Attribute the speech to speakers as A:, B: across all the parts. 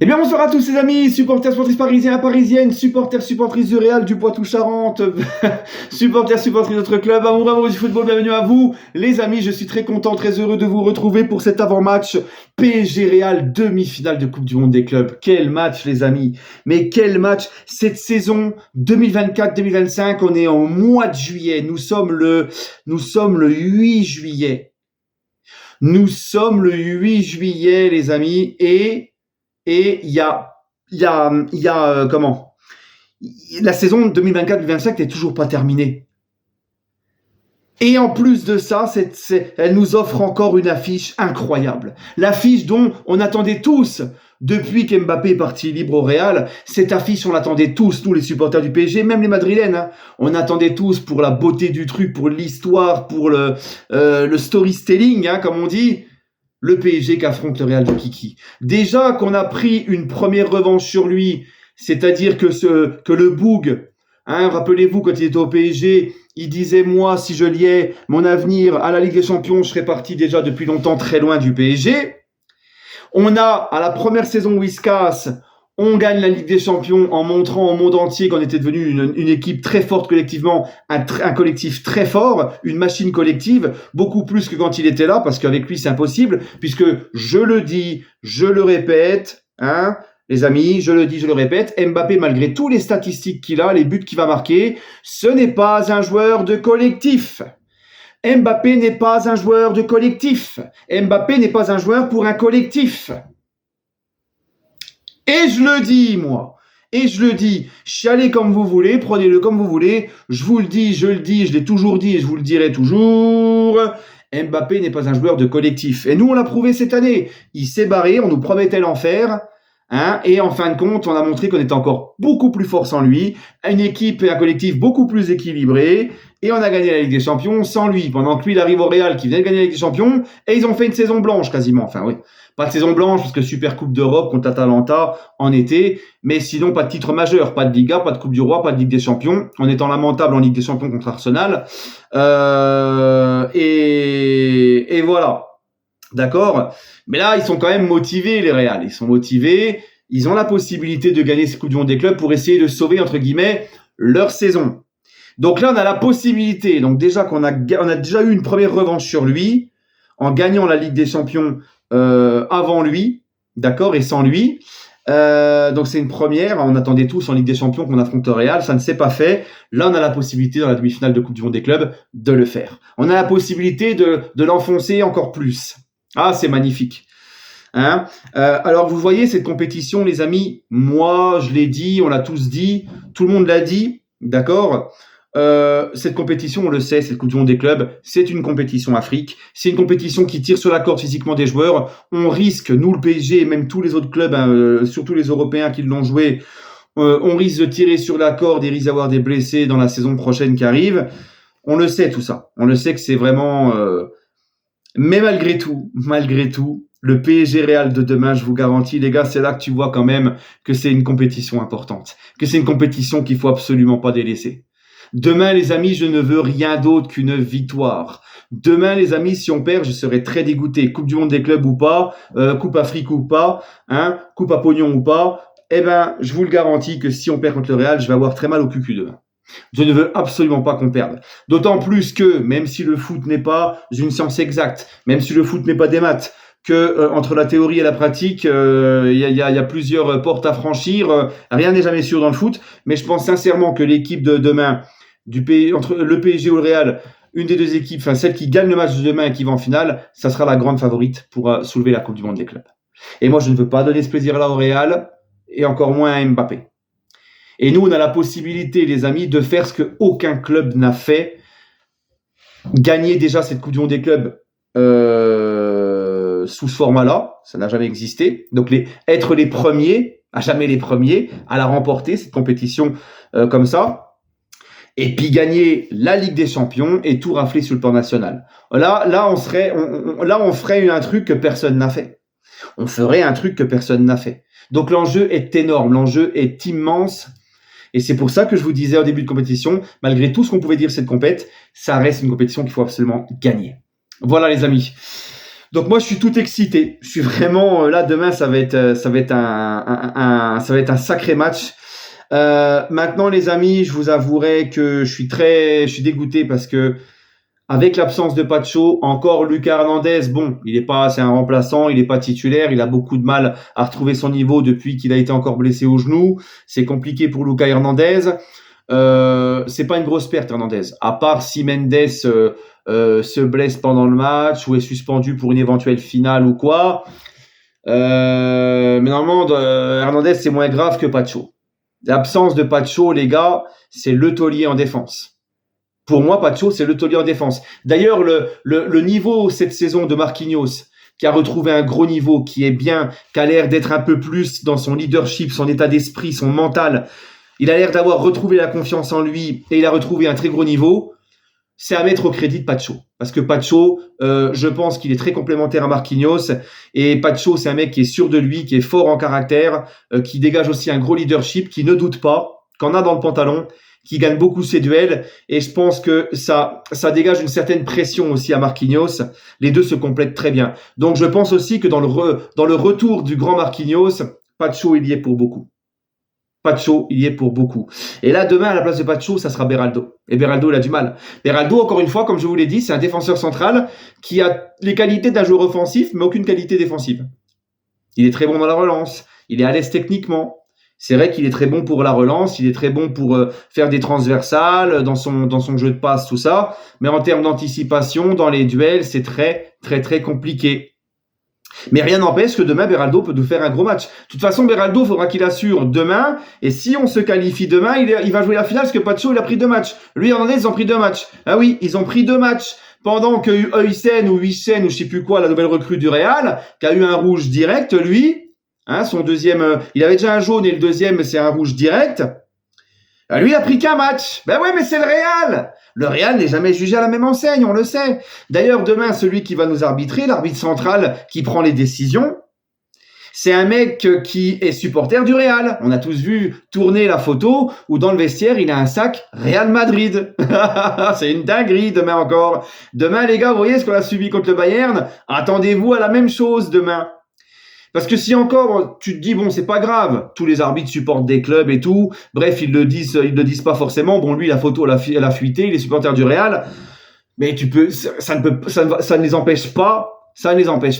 A: Eh bien, bonsoir à tous les amis, supporters, supportrices parisiens, parisiennes, supporters, supportrices du Real, du Poitou-Charentes, supporters, supportrices de notre club, amoureux du football, bienvenue à vous. Les amis, je suis très content, très heureux de vous retrouver pour cet avant-match PSG Real, demi-finale de Coupe du Monde des clubs. Quel match, les amis! Mais quel match! Cette saison 2024-2025, on est en mois de juillet, nous sommes le 8 juillet. Nous sommes le 8 juillet, les amis, et il y a comment? La saison 2024-2025 n'est toujours pas terminée. Et en plus de ça, elle nous offre encore une affiche incroyable. L'affiche dont on attendait tous, depuis qu'Mbappé est parti libre au Real, cette affiche, on l'attendait tous, nous les supporters du PSG, même les Madrilènes. Hein. On attendait tous pour la beauté du truc, pour l'histoire, pour le storytelling, hein, comme on dit. Le PSG qui affronte le Real de Kiki. Déjà qu'on a pris une première revanche sur lui, c'est-à-dire que le Boug, hein, rappelez-vous quand il était au PSG, il disait moi si je liais mon avenir à la Ligue des Champions, je serais parti déjà depuis longtemps très loin du PSG. On a à la première saison Whiskas, on gagne la Ligue des Champions en montrant au monde entier qu'on était devenu une équipe très forte collectivement, un collectif très fort, une machine collective, beaucoup plus que quand il était là, parce qu'avec lui c'est impossible, puisque je le dis, je le répète, hein, les amis, je le dis, je le répète, Mbappé, malgré tous les statistiques qu'il a, les buts qu'il va marquer, ce n'est pas un joueur de collectif. Mbappé n'est pas un joueur de collectif. Mbappé n'est pas un joueur pour un collectif. Et je le dis, moi. Et je le dis. Chialez comme vous voulez, prenez-le comme vous voulez. Je vous le dis, je l'ai toujours dit et je vous le dirai toujours. Mbappé n'est pas un joueur de collectif. Et nous, on l'a prouvé cette année. Il s'est barré, on nous promettait l'enfer. Hein, et en fin de compte, on a montré qu'on était encore beaucoup plus fort sans lui, une équipe et un collectif beaucoup plus équilibrés, et on a gagné la Ligue des Champions sans lui, pendant que lui, il arrive au Real, qui vient de gagner la Ligue des Champions, et ils ont fait une saison blanche quasiment, enfin oui, pas de saison blanche, parce que Super Coupe d'Europe contre Atalanta en été, mais sinon pas de titre majeur, pas de Liga, pas de Coupe du Roi, pas de Ligue des Champions, en étant lamentable en Ligue des Champions contre Arsenal, et voilà. D'accord? Mais là, ils sont quand même motivés, les Real. Ils sont motivés. Ils ont la possibilité de gagner ce Coupe du Monde des clubs pour essayer de sauver, entre guillemets, leur saison. Donc là, on a la possibilité. Donc déjà qu'on a déjà eu une première revanche sur lui, en gagnant la Ligue des Champions avant lui, d'accord, et sans lui. Donc c'est une première. On attendait tous en Ligue des Champions qu'on affronte le Real. Ça ne s'est pas fait. Là, on a la possibilité, dans la demi-finale de Coupe du Monde des clubs, de le faire. On a la possibilité de l'enfoncer encore plus. Ah, c'est magnifique. Hein, alors, vous voyez, cette compétition, les amis, moi, je l'ai dit, on l'a tous dit, tout le monde l'a dit, d'accord. Cette compétition, on le sait, cette Coupe du Monde des clubs, c'est une compétition Afrique. C'est une compétition qui tire sur la corde physiquement des joueurs. On risque, nous, le PSG et même tous les autres clubs, hein, surtout les Européens qui l'ont joué, on risque de tirer sur la corde et risque d'avoir des blessés dans la saison prochaine qui arrive. On le sait, tout ça. On le sait que c'est vraiment... Mais malgré tout, le PSG Real de demain, je vous garantis, les gars, c'est là que tu vois quand même que c'est une compétition importante, que c'est une compétition qu'il faut absolument pas délaisser. Demain, les amis, je ne veux rien d'autre qu'une victoire. Demain, les amis, si on perd, je serai très dégoûté. Coupe du Monde des clubs ou pas, Coupe Afrique ou pas, hein, Coupe à pognon ou pas, eh ben, je vous le garantis que si on perd contre le Real, je vais avoir très mal au cul demain. Je ne veux absolument pas qu'on perde. D'autant plus que, même si le foot n'est pas une science exacte, même si le foot n'est pas des maths, que entre la théorie et la pratique, il y a plusieurs portes à franchir. Rien n'est jamais sûr dans le foot, mais je pense sincèrement que l'équipe de demain, entre le PSG ou le Real, une des deux équipes, enfin celle qui gagne le match de demain et qui va en finale, ça sera la grande favorite pour soulever la Coupe du Monde des clubs. Et moi, je ne veux pas donner ce plaisir-là au Real, et encore moins à Mbappé. Et nous, on a la possibilité, les amis, de faire ce qu'aucun club n'a fait. Gagner déjà cette Coupe du Monde des clubs sous ce format-là, ça n'a jamais existé. Donc, être les premiers, à jamais les premiers, à la remporter, cette compétition comme ça. Et puis gagner la Ligue des Champions et tout rafler sur le plan national. Là, on ferait un truc que personne n'a fait. On ferait un truc que personne n'a fait. Donc, l'enjeu est énorme, l'enjeu est immense. Et c'est pour ça que je vous disais au début de compétition, malgré tout ce qu'on pouvait dire cette compète, ça reste une compétition qu'il faut absolument gagner. Voilà les amis. Donc moi je suis tout excité. Je suis vraiment là demain ça va être un sacré match. Maintenant les amis, je vous avouerai que je suis dégoûté parce que avec l'absence de Pacho, encore Lucas Hernandez, bon, c'est un remplaçant, il est pas titulaire, il a beaucoup de mal à retrouver son niveau depuis qu'il a été encore blessé au genou. C'est compliqué pour Lucas Hernandez. C'est pas une grosse perte Hernandez, à part si Mendes se blesse pendant le match ou est suspendu pour une éventuelle finale ou quoi. Mais normalement, Hernandez c'est moins grave que Pacho. L'absence de Pacho, les gars, c'est le taulier en défense. Pour moi, Pacho, c'est le taulier en défense. D'ailleurs, le niveau cette saison de Marquinhos, qui a retrouvé un gros niveau, qui est bien, qui a l'air d'être un peu plus dans son leadership, son état d'esprit, son mental. Il a l'air d'avoir retrouvé la confiance en lui et il a retrouvé un très gros niveau. C'est à mettre au crédit de Pacho. Parce que Pacho, je pense qu'il est très complémentaire à Marquinhos. Et Pacho, c'est un mec qui est sûr de lui, qui est fort en caractère, qui dégage aussi un gros leadership, qui ne doute pas, qu'en a dans le pantalon, qui gagne beaucoup ses duels. Et je pense que ça dégage une certaine pression aussi à Marquinhos. Les deux se complètent très bien. Donc je pense aussi que dans le retour du grand Marquinhos, Pacho, il y est pour beaucoup. Pacho, il y est pour beaucoup. Et là, demain, à la place de Pacho, ça sera Beraldo. Et Beraldo, il a du mal. Beraldo, encore une fois, comme je vous l'ai dit, c'est un défenseur central qui a les qualités d'un joueur offensif, mais aucune qualité défensive. Il est très bon dans la relance. Il est à l'aise techniquement. C'est vrai qu'il est très bon pour la relance. Il est très bon pour faire des transversales, dans son jeu de passe, tout ça. Mais en termes d'anticipation, dans les duels, c'est très, très, très compliqué. Mais rien n'empêche que demain, Beraldo peut nous faire un gros match. De toute façon, Beraldo, il faudra qu'il assure demain. Et si on se qualifie demain, il va jouer la finale parce que Pacho, il a pris 2 matchs. Lui et Hernandez, ils ont pris 2 matchs. Ah oui, ils ont pris 2 matchs. Pendant que Huysen ou Huysen ou je sais plus quoi, la nouvelle recrue du Real, qui a eu un rouge direct, lui, son deuxième, il avait déjà un jaune et le deuxième, c'est un rouge direct. Lui, il a pris qu'un match. Ben ouais, mais c'est le Real. Le Real n'est jamais jugé à la même enseigne, on le sait. D'ailleurs, demain, celui qui va nous arbitrer, l'arbitre central qui prend les décisions, c'est un mec qui est supporter du Real. On a tous vu tourner la photo où dans le vestiaire, il a un sac Real Madrid. C'est une dinguerie demain encore. Demain, les gars, vous voyez ce qu'on a subi contre le Bayern? Attendez-vous à la même chose demain. Parce que si encore tu te dis bon c'est pas grave, tous les arbitres supportent des clubs et tout, bref ils le disent pas forcément. Bon lui la photo elle a fuité, il est supporter du Real, mais ça ne les empêche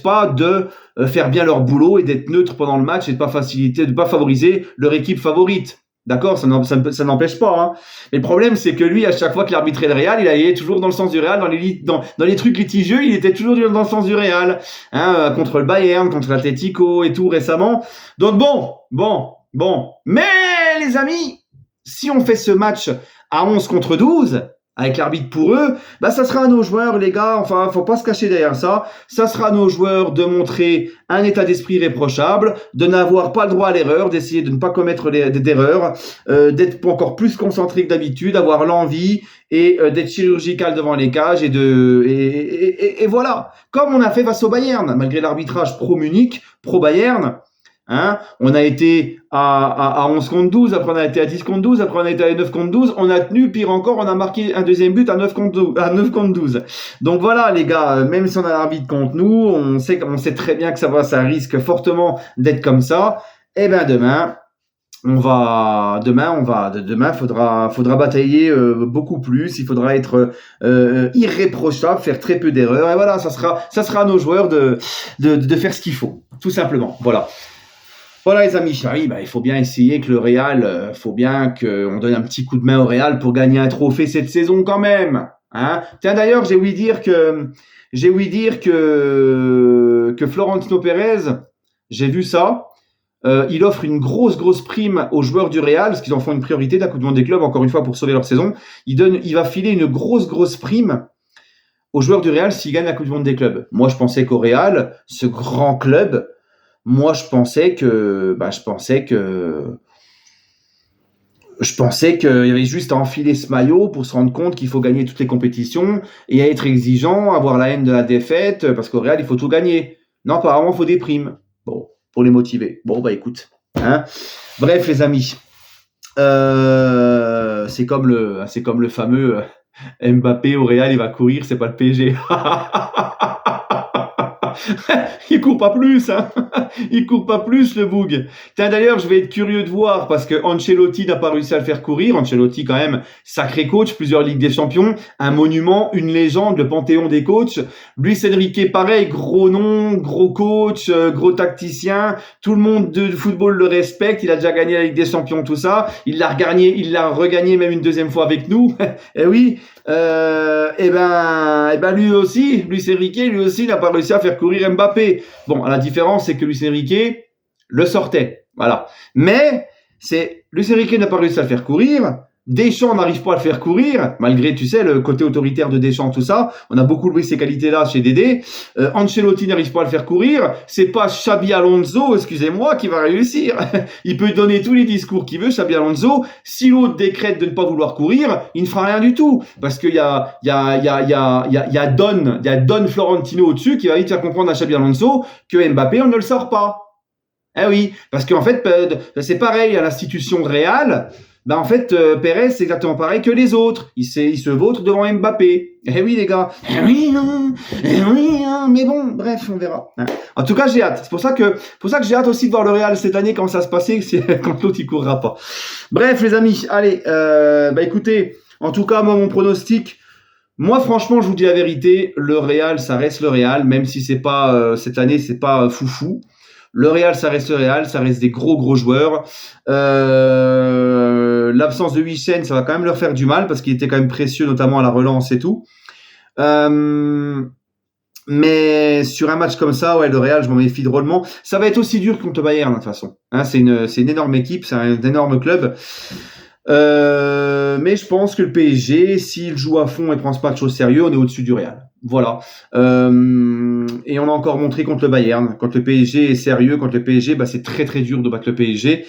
A: pas de faire bien leur boulot et d'être neutre pendant le match et de pas favoriser leur équipe favorite. D'accord, ça n'empêche pas. Hein. Mais le problème, c'est que lui, à chaque fois qu'il arbitrait le Real, il allait toujours dans le sens du Real. Dans les trucs litigieux, il était toujours dans le sens du Real. Contre le Bayern, contre l'Atlético et tout récemment. Donc bon. Mais les amis, si on fait ce match à 11 contre 12, avec l'arbitre pour eux, ça sera à nos joueurs, les gars, enfin, faut pas se cacher derrière ça. Ça sera à nos joueurs de montrer un état d'esprit réprochable, de n'avoir pas le droit à l'erreur, d'essayer de ne pas commettre d'erreurs, d'être encore plus concentré que d'habitude, d'avoir l'envie et d'être chirurgical devant les cages et voilà. Comme on a fait face au Bayern, malgré l'arbitrage pro-Munich, pro-Bayern, on a été à 11 contre 12, après on a été à 10 contre 12, après on a été à 9 contre 12, on a tenu, pire encore, on a marqué un deuxième but à 9 contre 12. Donc voilà les gars, même si on a l'arbitre contre nous, on sait très bien que ça risque fortement d'être comme ça. Et demain, faudra batailler beaucoup plus, il faudra être irréprochable, faire très peu d'erreurs, et voilà, ça sera à nos joueurs de faire ce qu'il faut, tout simplement, voilà. Voilà les amis, il faut bien essayer que le Real, faut bien qu'on donne un petit coup de main au Real pour gagner un trophée cette saison quand même. Tiens d'ailleurs, j'ai ouï dire que Florentino Pérez, j'ai vu ça, il offre une grosse prime aux joueurs du Real, parce qu'ils en font une priorité de la Coupe du Monde des clubs, encore une fois pour sauver leur saison. Il va filer une grosse prime aux joueurs du Real s'ils gagnent la Coupe du Monde des clubs. Moi je pensais qu'au Real, ce grand club, je pensais qu'il y avait juste à enfiler ce maillot pour se rendre compte qu'il faut gagner toutes les compétitions et à être exigeant, avoir la haine de la défaite, parce qu'au Real, il faut tout gagner. Non, apparemment, il faut des primes. Bon, pour les motiver. Bon, écoute. Bref, les amis. C'est comme le fameux Mbappé au Real, il va courir, c'est pas le PSG. Il court pas plus, hein. Il court pas plus, le boug. Tiens, d'ailleurs, je vais être curieux de voir parce que Ancelotti n'a pas réussi à le faire courir. Ancelotti, quand même, sacré coach, plusieurs Ligues des Champions, un monument, une légende, le panthéon des coachs. Luis Enrique, pareil, gros nom, gros coach, gros tacticien. Tout le monde du football le respecte. Il a déjà gagné la Ligue des Champions, tout ça. Il l'a regagné même une deuxième fois avec nous. Eh oui. Et ben lui aussi, Luis Enrique, lui aussi n'a pas réussi à faire courir Mbappé. Bon, la différence c'est que Luis Enrique le sortait, voilà. Mais Luis Enrique n'a pas réussi à le faire courir. Deschamps n'arrive pas à le faire courir, malgré, tu sais, le côté autoritaire de Deschamps, tout ça. On a beaucoup loué ces qualités-là chez Dédé. Ancelotti n'arrive pas à le faire courir. C'est pas Xabi Alonso, excusez-moi, qui va réussir. Il peut donner tous les discours qu'il veut, Xabi Alonso. Si l'autre décrète de ne pas vouloir courir, il ne fera rien du tout. Parce qu'il y a Don Florentino au-dessus qui va vite faire comprendre à Xabi Alonso que Mbappé, on ne le sort pas. Eh oui, parce qu'en fait, c'est pareil à l'institution Real. Ben en fait, Pérez, c'est exactement pareil que les autres. Il se vautre devant Mbappé. Eh oui, les gars. Eh oui, non. Eh oui, hein. Mais bon, bref, on verra. En tout cas, j'ai hâte. C'est pour ça que j'ai hâte aussi de voir le Real cette année, quand ça se passait, quand l'autre, il courra pas. Bref, les amis, allez, écoutez, en tout cas, moi, mon pronostic, moi, franchement, je vous dis la vérité, le Real, ça reste le Real, même si c'est pas, cette année, c'est pas foufou. Le Real, ça reste le Real, ça reste des gros joueurs. L'absence de Wissem, ça va quand même leur faire du mal parce qu'il était quand même précieux, notamment à la relance et tout. Mais sur un match comme ça, ouais, le Real, je m'en méfie drôlement. Ça va être aussi dur contre le Bayern, de toute façon. Hein, c'est une énorme équipe, c'est un énorme club. Mais je pense que le PSG, s'il joue à fond et prend ce match au sérieux, on est au-dessus du Real. Voilà. Et on a encore montré contre le Bayern. Quand le PSG est sérieux, quand le PSG, c'est très dur de battre le PSG.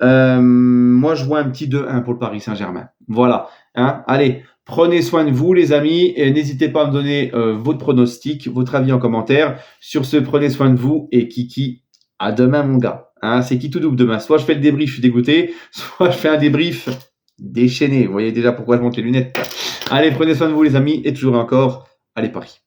A: Moi, je vois un petit 2-1 pour le Paris Saint-Germain. Voilà. Hein, allez, prenez soin de vous, les amis, et n'hésitez pas à me donner votre pronostic, votre avis en commentaire. Sur ce, prenez soin de vous et Kiki, à demain, mon gars. Hein, c'est qui tout double demain. Soit je fais le débrief, je suis dégoûté, soit je fais un débrief déchaîné. Vous voyez déjà pourquoi je monte les lunettes. Allez, prenez soin de vous, les amis, et toujours encore, allez Paris.